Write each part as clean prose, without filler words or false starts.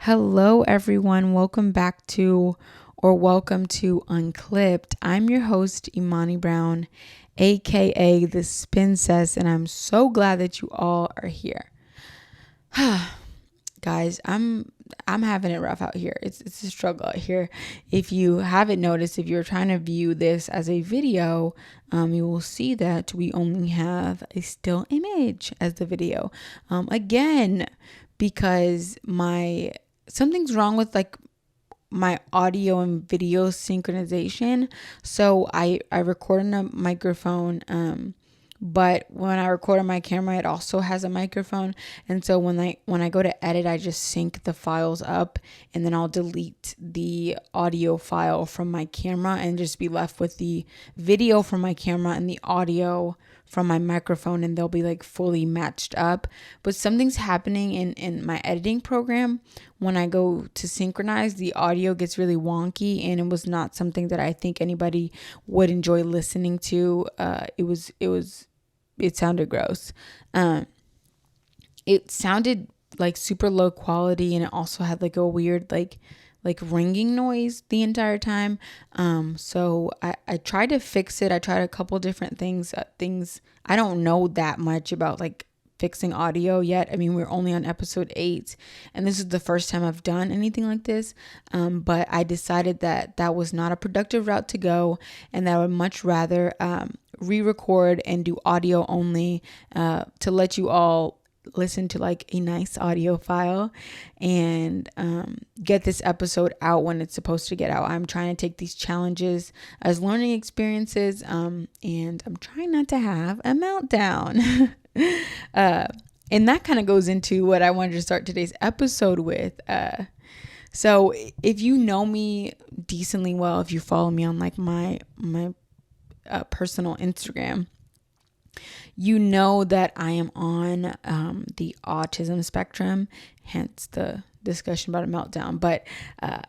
Hello, everyone. Welcome to Unclipped. I'm your host, Imani Brown, aka the Spincess, and I'm so glad that you all are here. Guys, I'm having it rough out here. It's a struggle out here. If you haven't noticed, if you're trying to view this as a video, you will see that we only have a still image as the video. Again, because something's wrong with like my audio and video synchronization. So I record on a microphone, but when I record on my camera, it also has a microphone. And so when I go to edit, I just sync the files up, and then I'll delete the audio file from my camera and just be left with the video from my camera and the audio from my microphone, and they'll be like fully matched up. But something's happening in my editing program. When I go to synchronize, the audio gets really wonky, and it was not something that I think anybody would enjoy listening to. It sounded gross. It sounded like super low quality, and it also had like a weird like ringing noise the entire time. So I tried to fix it. I tried a couple different things. I don't know that much about like fixing audio yet. I mean, we're only on episode 8, and this is the first time I've done anything like this. But I decided that was not a productive route to go, and that I would much rather re-record and do audio only to let you all listen to like a nice audio file and get this episode out when it's supposed to get out. I'm trying to take these challenges as learning experiences, and I'm trying not to have a meltdown. And that kind of goes into what I wanted to start today's episode with. So if you know me decently well, if you follow me on like my personal Instagram, you know that I am on the autism spectrum, hence the discussion about a meltdown. But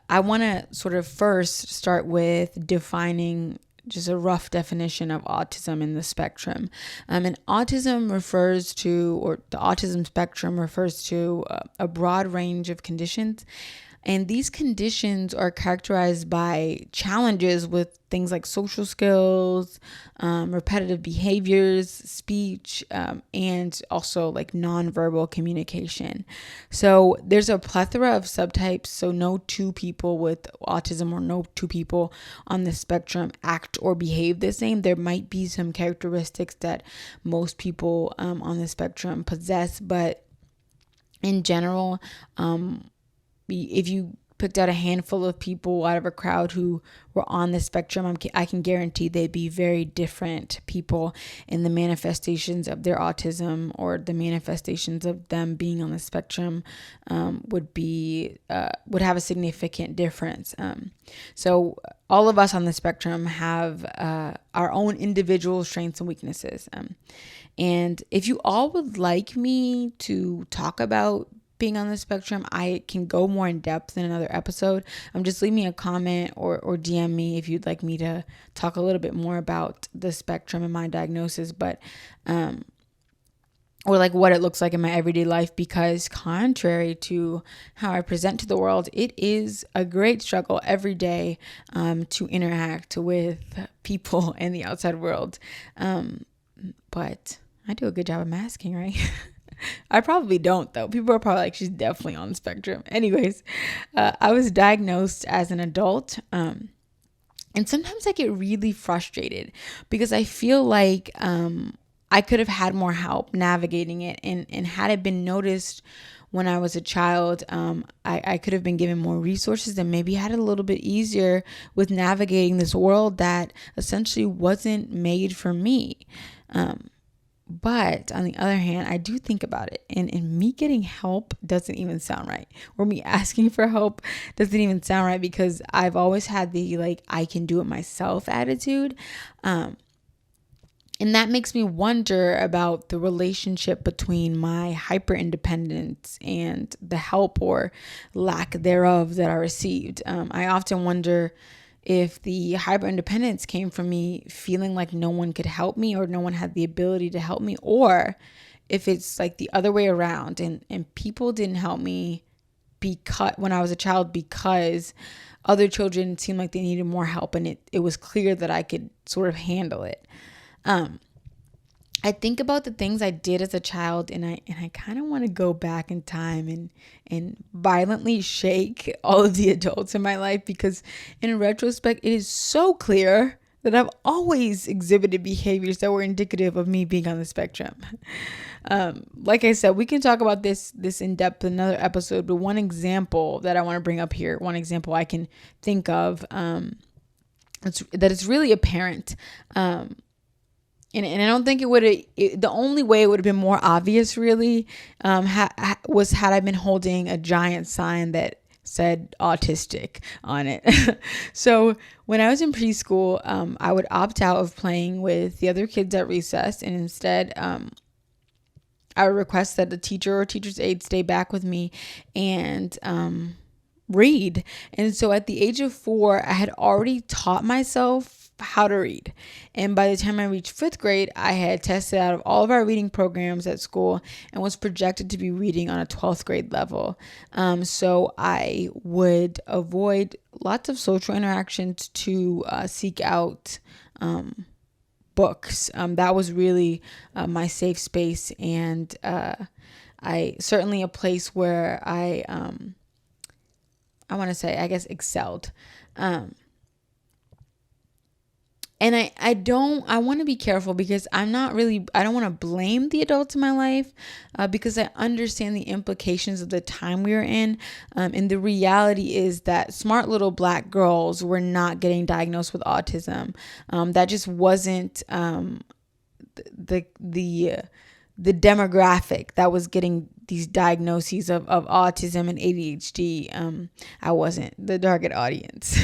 I want to sort of first start with defining just a rough definition of autism in the spectrum. And autism refers to, or the autism spectrum refers to a broad range of conditions. And these conditions are characterized by challenges with things like social skills, repetitive behaviors, speech, and also like nonverbal communication. So there's a plethora of subtypes. So no two people with autism or no two people on the spectrum act or behave the same. There might be some characteristics that most people on the spectrum possess, but in general, if you picked out a handful of people out of a crowd who were on the spectrum, I can guarantee they'd be very different people in the manifestations of their autism, or the manifestations of them being on the spectrum would have a significant difference. So all of us on the spectrum have our own individual strengths and weaknesses. And if you all would like me to talk about being on the spectrum, I can go more in depth in another episode. Just leave me a comment or DM me if you'd like me to talk a little bit more about the spectrum and my diagnosis, but or like what it looks like in my everyday life, because contrary to how I present to the world, it is a great struggle every day to interact with people in the outside world. But I do a good job of masking, right? I probably don't, though. People are probably like, she's definitely on the spectrum. Anyways, I was diagnosed as an adult. And sometimes I get really frustrated because I feel like I could have had more help navigating it. And had it been noticed when I was a child, I could have been given more resources and maybe had it a little bit easier with navigating this world that essentially wasn't made for me. But on the other hand, I do think about it, and me getting help doesn't even sound right, or me asking for help doesn't even sound right, because I've always had the like, I can do it myself attitude. And that makes me wonder about the relationship between my hyper independence and the help or lack thereof that I received. I often wonder if the hyper independence came from me feeling like no one could help me, or no one had the ability to help me, or if it's like the other way around and people didn't help me when I was a child, because other children seemed like they needed more help, and it was clear that I could sort of handle it. I think about the things I did as a child, and I kind of want to go back in time and violently shake all of the adults in my life, because in retrospect, it is so clear that I've always exhibited behaviors that were indicative of me being on the spectrum. Like I said, we can talk about this in depth in another episode, but one example that I want to bring up here, one example I can think of, it's really apparent. And I don't think the only way it would have been more obvious really was had I been holding a giant sign that said autistic on it. So when I was in preschool, I would opt out of playing with the other kids at recess, and instead I would request that the teacher or teacher's aide stay back with me and read. And so at the age of 4, I had already taught myself how to read. And by the time I reached 5th grade, I had tested out of all of our reading programs at school and was projected to be reading on a 12th grade level. So I would avoid lots of social interactions to seek out books. That was really my safe space, and I certainly a place where I want to say, I guess, excelled. And I want to be careful, because I don't want to blame the adults in my life, because I understand the implications of the time we were in. And the reality is that smart little Black girls were not getting diagnosed with autism. That just wasn't the demographic that was getting these diagnoses of autism and ADHD. I wasn't the target audience.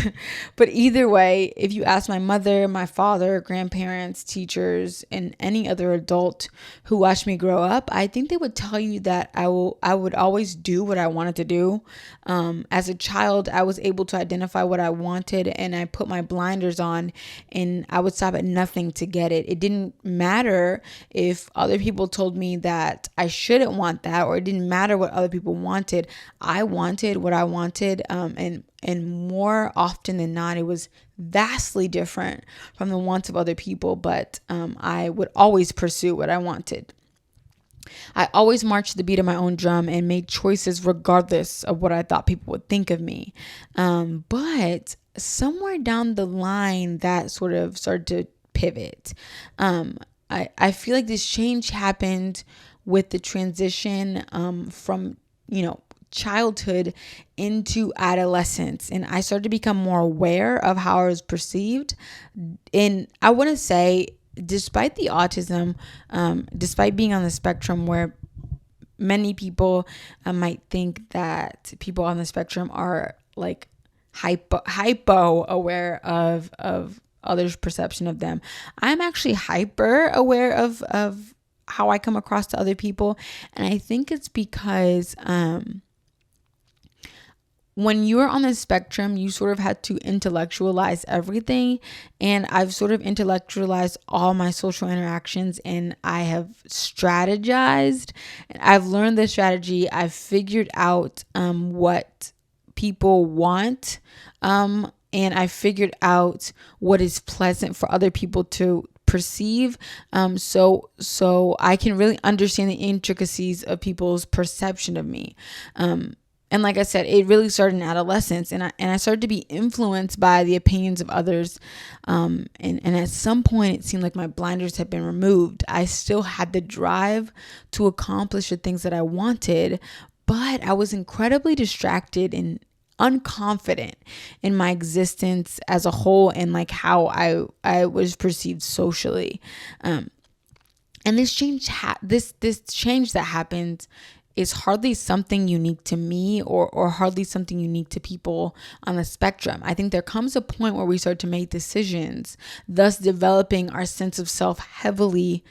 But either way, if you ask my mother, my father, grandparents, teachers, and any other adult who watched me grow up, I think they would tell you that I would always do what I wanted to do. As a child, I was able to identify what I wanted, and I put my blinders on, and I would stop at nothing to get it. It didn't matter if other people told me that I shouldn't want that, or it didn't matter what other people wanted. I wanted what I wanted, and more often than not, it was vastly different from the wants of other people, but I would always pursue what I wanted. I always marched to the beat of my own drum and made choices regardless of what I thought people would think of me. But somewhere down the line, that sort of started to pivot. I feel like this change happened with the transition from, childhood into adolescence, and I started to become more aware of how I was perceived. And I want to say, despite the autism, despite being on the spectrum, where many people might think that people on the spectrum are like hypo aware of others' perception of them, I'm actually hyper aware of how I come across to other people. And I think it's because when you're on the spectrum, you sort of had to intellectualize everything. And I've sort of intellectualized all my social interactions, and I have strategized. And I've learned the strategy. I've figured out what people want. And I figured out what is pleasant for other people to perceive. So I can really understand the intricacies of people's perception of me. And like I said, it really started in adolescence, and I started to be influenced by the opinions of others. And at some point, it seemed like my blinders had been removed. I still had the drive to accomplish the things that I wanted, but I was incredibly distracted and unconfident in my existence as a whole, and like how I was perceived socially. And this change that happened is hardly something unique to me, or hardly something unique to people on the spectrum. I think there comes a point where we start to make decisions, thus developing our sense of self heavily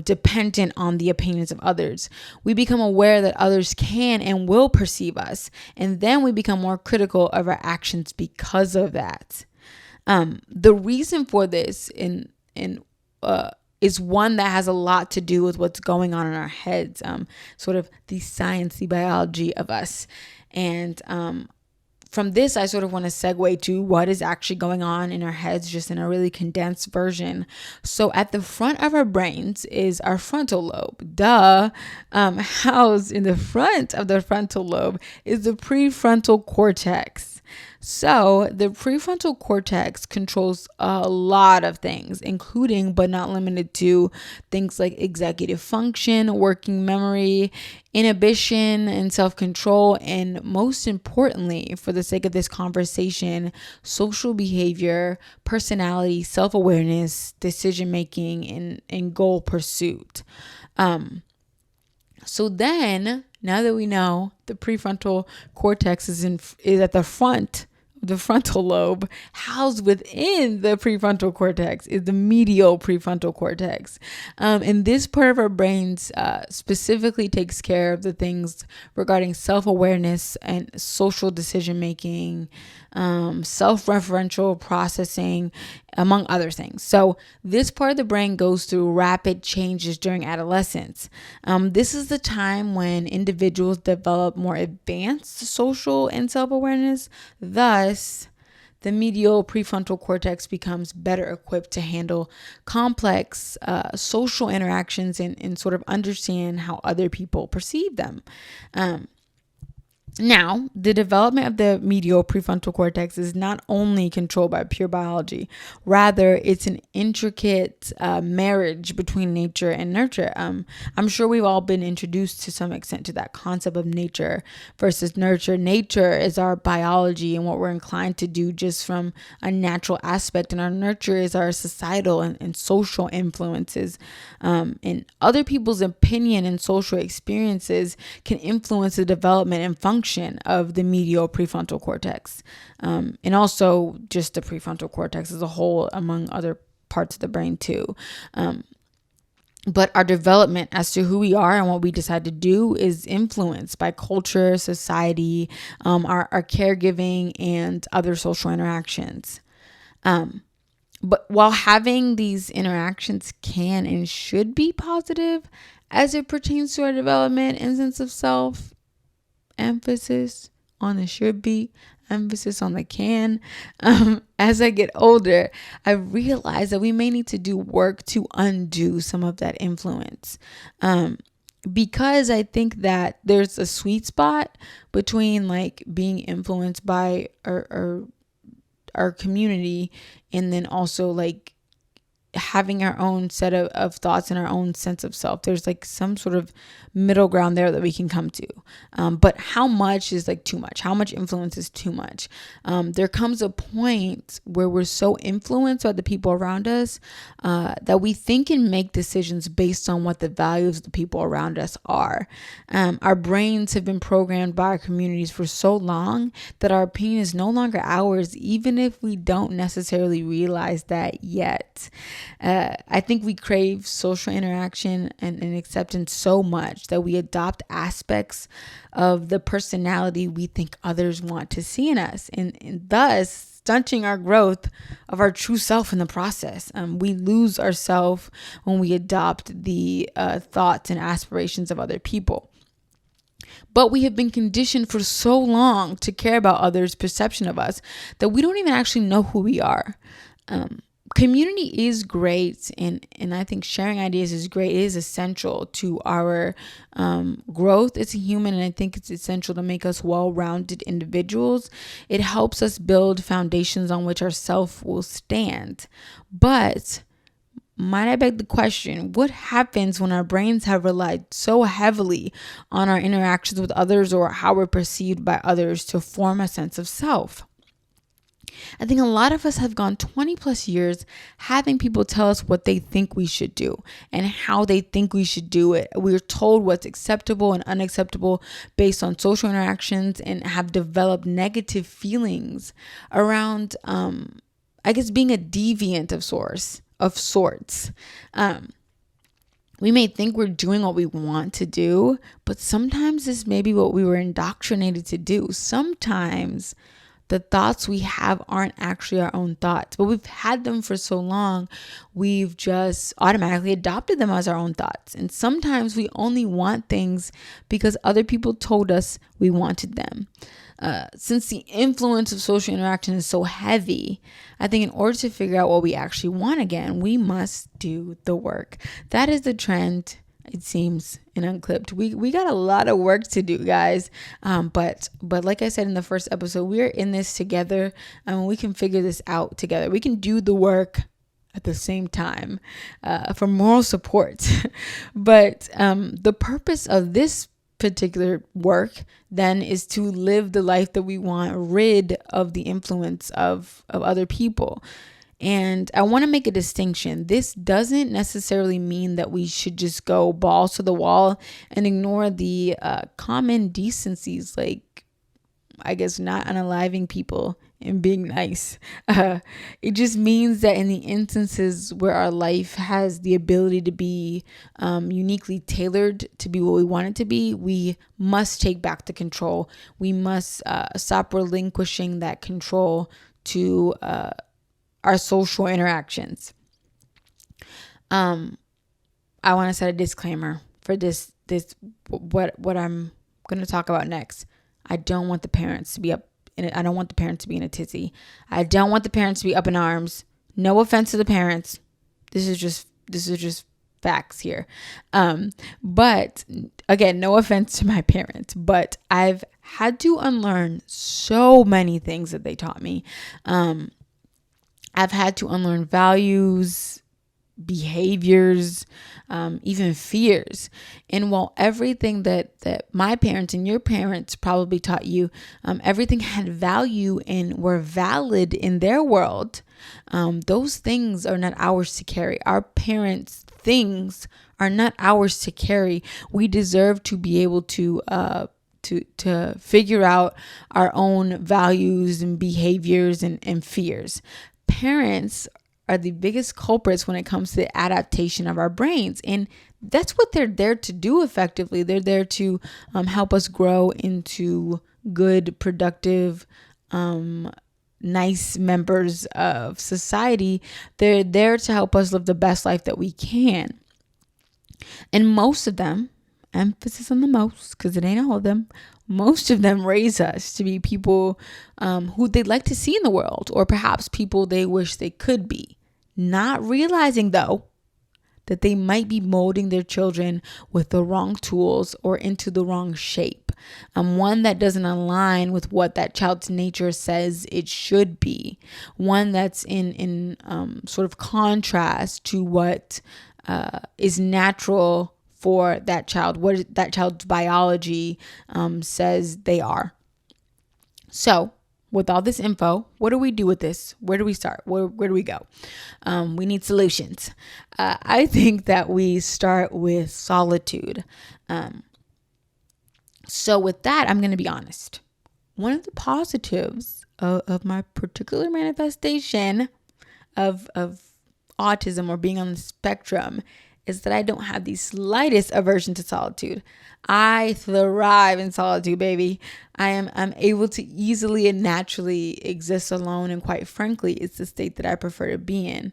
dependent on the opinions of others. We become aware that others can and will perceive us, and then we become more critical of our actions because of that. The reason for this is one that has a lot to do with what's going on in our heads, sort of the science, the biology of us. And from this, I sort of want to segue to what is actually going on in our heads, just in a really condensed version. So at the front of our brains is our frontal lobe. Housed in the front of the frontal lobe is the prefrontal cortex. So the prefrontal cortex controls a lot of things, including but not limited to things like executive function, working memory, inhibition, and self-control, and most importantly, for the sake of this conversation, social behavior, personality, self-awareness, decision-making, and goal pursuit. So then, now that we know the prefrontal cortex is at the front, the frontal lobe, housed within the prefrontal cortex is the medial prefrontal cortex. And this part of our brains specifically takes care of the things regarding self-awareness and social decision-making, self-referential processing, among other things. So this part of the brain goes through rapid changes during adolescence. This is the time when individuals develop more advanced social and self-awareness. Thus, the medial prefrontal cortex becomes better equipped to handle complex social interactions and sort of understand how other people perceive them. Now, the development of the medial prefrontal cortex is not only controlled by pure biology, rather it's an intricate marriage between nature and nurture. I'm sure we've all been introduced to some extent to that concept of nature versus nurture. Nature is our biology and what we're inclined to do just from a natural aspect, and our nurture is our societal and social influences. And other people's opinion and social experiences can influence the development and function of the medial prefrontal cortex, and also just the prefrontal cortex as a whole, among other parts of the brain too. But our development as to who we are and what we decide to do is influenced by culture, society, our caregiving, and other social interactions. But while having these interactions can and should be positive as it pertains to our development and sense of self, emphasis on the should be, emphasis on the can. As I get older, I realize that we may need to do work to undo some of that influence. Because I think that there's a sweet spot between like being influenced by our community and then also like having our own set of thoughts and our own sense of self. There's like some sort of middle ground there that we can come to. But how much is like too much? How much influence is too much? There comes a point where we're so influenced by the people around us that we think and make decisions based on what the values of the people around us are. Our brains have been programmed by our communities for so long that our opinion is no longer ours, even if we don't necessarily realize that yet. I think we crave social interaction and acceptance so much that we adopt aspects of the personality we think others want to see in us, and thus stunting our growth of our true self in the process. We lose ourselves when we adopt the thoughts and aspirations of other people. But we have been conditioned for so long to care about others' perception of us that we don't even actually know who we are. Community is great, and I think sharing ideas is great. It is essential to our growth as a human, and I think it's essential to make us well-rounded individuals. It helps us build foundations on which our self will stand. But might I beg the question, what happens when our brains have relied so heavily on our interactions with others or how we're perceived by others to form a sense of self? I think a lot of us have gone 20 plus years having people tell us what they think we should do and how they think we should do it. We're told what's acceptable and unacceptable based on social interactions and have developed negative feelings around, being a deviant of sorts. We may think we're doing what we want to do, but sometimes this may be what we were indoctrinated to do. Sometimes The thoughts we have aren't actually our own thoughts, but we've had them for so long, we've just automatically adopted them as our own thoughts. And sometimes we only want things because other people told us we wanted them. Since the influence of social interaction is so heavy, I think in order to figure out what we actually want again, we must do the work. That is the trend, it seems, in Unclipped. We got a lot of work to do, guys. But like I said in the first episode, we're in this together, and we can figure this out together. We can do the work at the same time for moral support. But the purpose of this particular work then is to live the life that we want, rid of the influence of other people. And I want to make a distinction. This doesn't necessarily mean that we should just go balls to the wall and ignore the common decencies, like, I guess, not unaliving people and being nice. It just means that in the instances where our life has the ability to be uniquely tailored to be what we want it to be, we must take back the control. We must stop relinquishing that control to our social interactions. I want to set a disclaimer for this what I'm going to talk about next. I don't want the parents to be up in it. I don't want the parents to be in a tizzy. I don't want the parents to be up in arms. No offense to the parents. This is just facts here. But again, no offense to my parents, but I've had to unlearn so many things that they taught me. I've had to unlearn values, behaviors, even fears. And while everything that my parents and your parents probably taught you, everything had value and were valid in their world, those things are not ours to carry. Our parents' things are not ours to carry. We deserve to be able to figure out our own values and behaviors and fears. Parents are the biggest culprits when it comes to the adaptation of our brains. And that's what they're there to do effectively. They're there to help us grow into good, productive, nice members of society. They're there to help us live the best life that we can. And most of them, emphasis on the most, because it ain't all of them, most of them raise us to be people who they'd like to see in the world, or perhaps people they wish they could be. Not realizing, though, that they might be molding their children with the wrong tools or into the wrong shape. One that doesn't align with what that child's nature says it should be. One that's in sort of contrast to what is natural for that child, what that child's biology says they are. So, with all this info, what do we do with this? Where do we start? Where do we go? We need solutions. I think that we start with solitude. So with that, I'm going to be honest. One of the positives of my particular manifestation of autism or being on the spectrum is that I don't have the slightest aversion to solitude. I thrive in solitude, baby. I'm able to easily and naturally exist alone, and quite frankly, it's the state that I prefer to be in.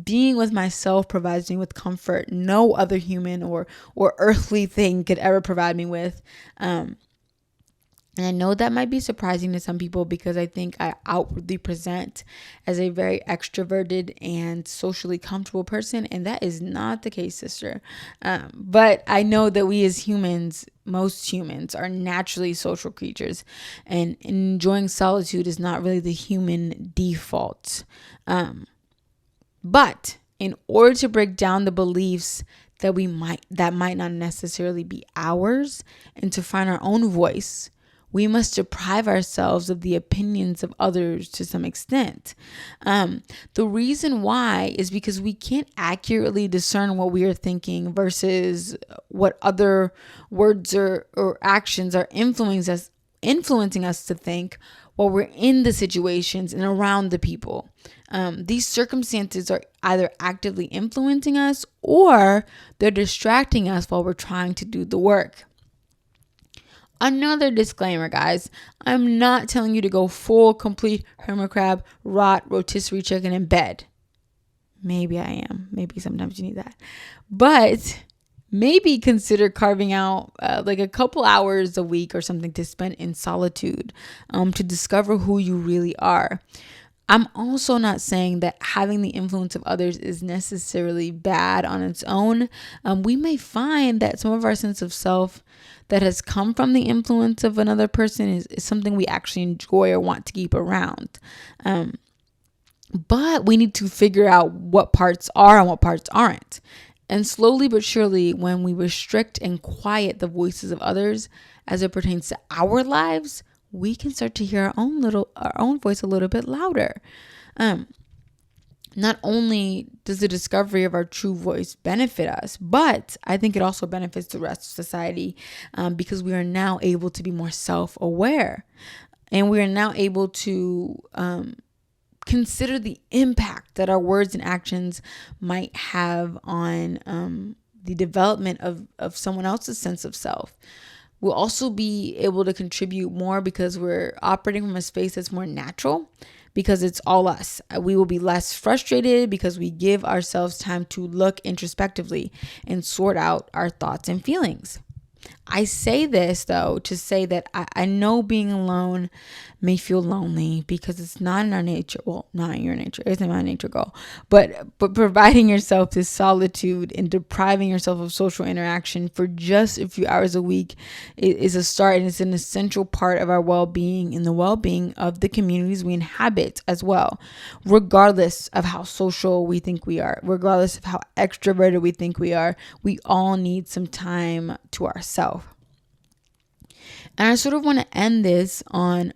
Being with myself provides me with comfort no other human or earthly thing could ever provide me with. And I know that might be surprising to some people because I think I outwardly present as a very extroverted and socially comfortable person. And that is not the case, sister. But I know that we as humans, most humans, are naturally social creatures. And enjoying solitude is not really the human default. But in order to break down the beliefs that might not necessarily be ours and to find our own voice, we must deprive ourselves of the opinions of others to some extent. The reason why is because we can't accurately discern what we are thinking versus what other words or actions are influencing us to think while we're in the situations and around the people. These circumstances are either actively influencing us or they're distracting us while we're trying to do the work. Another disclaimer, guys. I'm not telling you to go full, complete hermit crab, rot, rotisserie chicken in bed. Maybe I am. Maybe sometimes you need that. But maybe consider carving out like a couple hours a week or something to spend in solitude, to discover who you really are. I'm also not saying that having the influence of others is necessarily bad on its own. We may find that some of our sense of self that has come from the influence of another person is something we actually enjoy or want to keep around. But we need to figure out what parts are and what parts aren't. And slowly but surely, when we restrict and quiet the voices of others as it pertains to our lives, we can start to hear our own voice a little bit louder. Not only does the discovery of our true voice benefit us, but I think it also benefits the rest of society, because we are now able to be more self-aware, and we are now able to consider the impact that our words and actions might have on the development of someone else's sense of self. We'll also be able to contribute more because we're operating from a space that's more natural, because it's all us. We will be less frustrated because we give ourselves time to look introspectively and sort out our thoughts and feelings. I say this, though, to say that I know being alone may feel lonely because it's not in our nature. Well, not in your nature. It's not my nature goal. But providing yourself this solitude and depriving yourself of social interaction for just a few hours a week is a start, and it's an essential part of our well-being and the well-being of the communities we inhabit as well, regardless of how social we think we are, regardless of how extroverted we think we are. We all need some time to ourselves. And I sort of want to end this on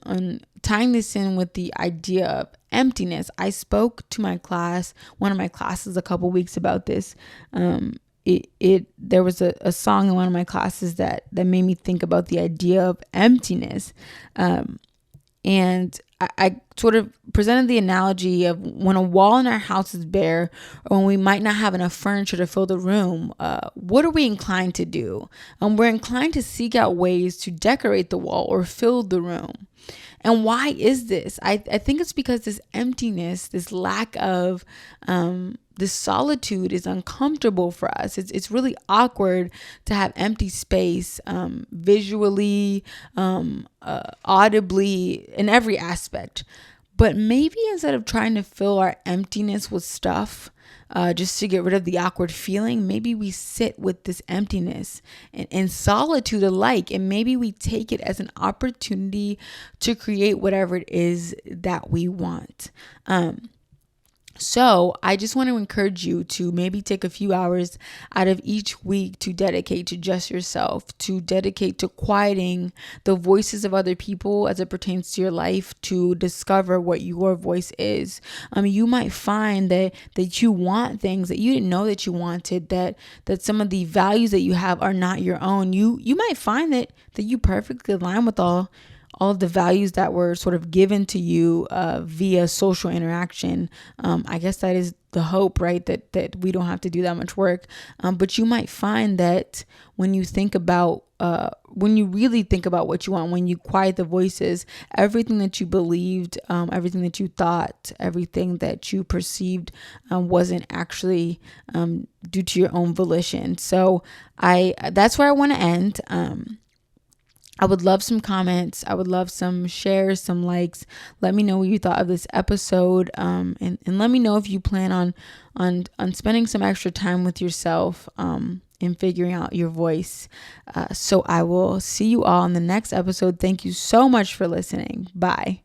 tying this in with the idea of emptiness. I spoke to one of my classes a couple weeks about this. There was a song in one of my classes that made me think about the idea of emptiness. And I sort of presented the analogy of when a wall in our house is bare, or when we might not have enough furniture to fill the room, what are we inclined to do? We're inclined to seek out ways to decorate the wall or fill the room. And why is this? I think it's because this emptiness, this lack of this solitude is uncomfortable for us. It's really awkward to have empty space, visually, audibly, in every aspect. But maybe instead of trying to fill our emptiness with stuff, just to get rid of the awkward feeling, maybe we sit with this emptiness and solitude alike, and maybe we take it as an opportunity to create whatever it is that we want. So I just want to encourage you to maybe take a few hours out of each week to dedicate to just yourself, to dedicate to quieting the voices of other people as it pertains to your life, to discover what your voice is. You might find that you want things that you didn't know that you wanted, that some of the values that you have are not your own. You might find that you perfectly align with all of the values that were sort of given to you via social interaction. I guess that is the hope, right? That we don't have to do that much work. But you might find that when you think about, when you really think about what you want, when you quiet the voices, everything that you believed, everything that you thought, everything that you perceived wasn't actually due to your own volition. So that's where I want to end. I would love some comments. I would love some shares, some likes. Let me know what you thought of this episode. And let me know if you plan on spending some extra time with yourself in figuring out your voice. So I will see you all in the next episode. Thank you so much for listening. Bye.